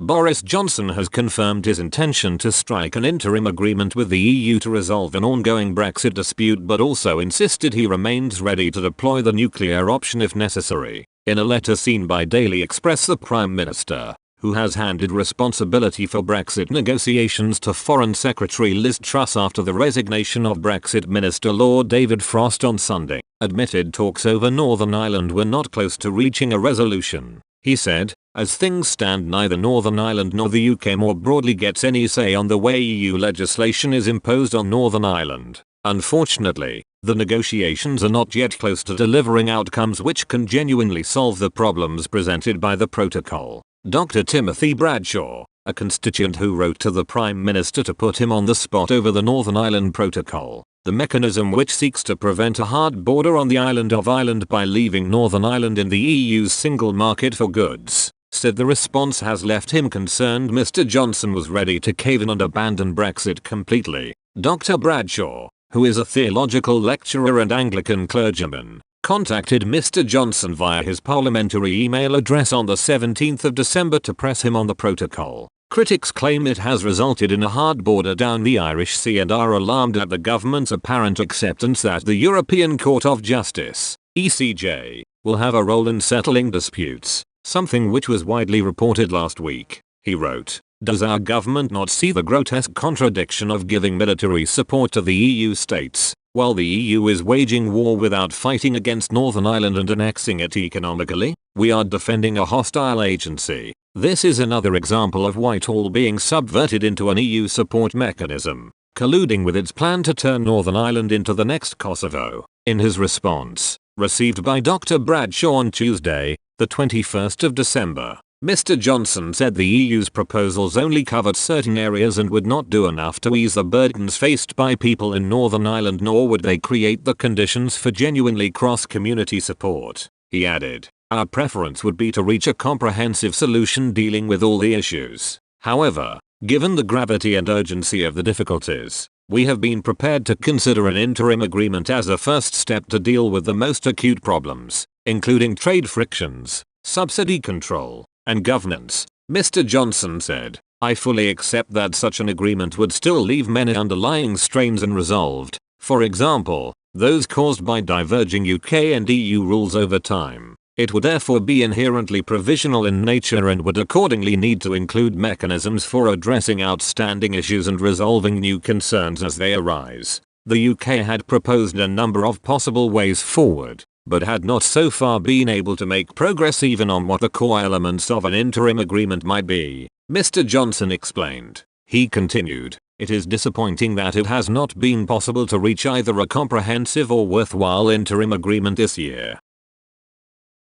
Boris Johnson has confirmed his intention to strike an interim agreement with the EU to resolve an ongoing Brexit dispute, but also insisted he remains ready to deploy the nuclear option if necessary. In a letter seen by Daily Express, the Prime Minister, who has handed responsibility for Brexit negotiations to Foreign Secretary Liz Truss after the resignation of Brexit Minister Lord David Frost on Sunday, admitted talks over Northern Ireland were not close to reaching a resolution. He said, "As things stand, neither Northern Ireland nor the UK more broadly gets any say on the way EU legislation is imposed on Northern Ireland. Unfortunately, the negotiations are not yet close to delivering outcomes which can genuinely solve the problems presented by the protocol." Dr. Timothy Bradshaw, a constituent who wrote to the Prime Minister to put him on the spot over the Northern Ireland Protocol, the mechanism which seeks to prevent a hard border on the island of Ireland by leaving Northern Ireland in the EU's single market for goods, said the response has left him concerned Mr. Johnson was ready to cave in and abandon Brexit completely. Dr. Bradshaw, who is a theological lecturer and Anglican clergyman, contacted Mr. Johnson via his parliamentary email address on the 17th of December to press him on the protocol. Critics claim it has resulted in a hard border down the Irish Sea and are alarmed at the government's apparent acceptance that the European Court of Justice, ECJ, will have a role in settling disputes, something which was widely reported last week. He wrote, "Does our government not see the grotesque contradiction of giving military support to the EU states, while the EU is waging war without fighting against Northern Ireland and annexing it economically? We are defending a hostile agency. This is another example of Whitehall being subverted into an EU support mechanism, colluding with its plan to turn Northern Ireland into the next Kosovo." In his response, received by Dr. Bradshaw on Tuesday, the 21st of December, Mr. Johnson said the EU's proposals only covered certain areas and would not do enough to ease the burdens faced by people in Northern Ireland, nor would they create the conditions for genuinely cross-community support. He added, "Our preference would be to reach a comprehensive solution dealing with all the issues. However, given the gravity and urgency of the difficulties, we have been prepared to consider an interim agreement as a first step to deal with the most acute problems, including trade frictions, subsidy control, and governance." Mr. Johnson said, "I fully accept that such an agreement would still leave many underlying strains unresolved, for example, those caused by diverging UK and EU rules over time. It would therefore be inherently provisional in nature and would accordingly need to include mechanisms for addressing outstanding issues and resolving new concerns as they arise." The UK had proposed a number of possible ways forward, but had not so far been able to make progress even on what the core elements of an interim agreement might be, Mr. Johnson explained. He continued, "It is disappointing that it has not been possible to reach either a comprehensive or worthwhile interim agreement this year.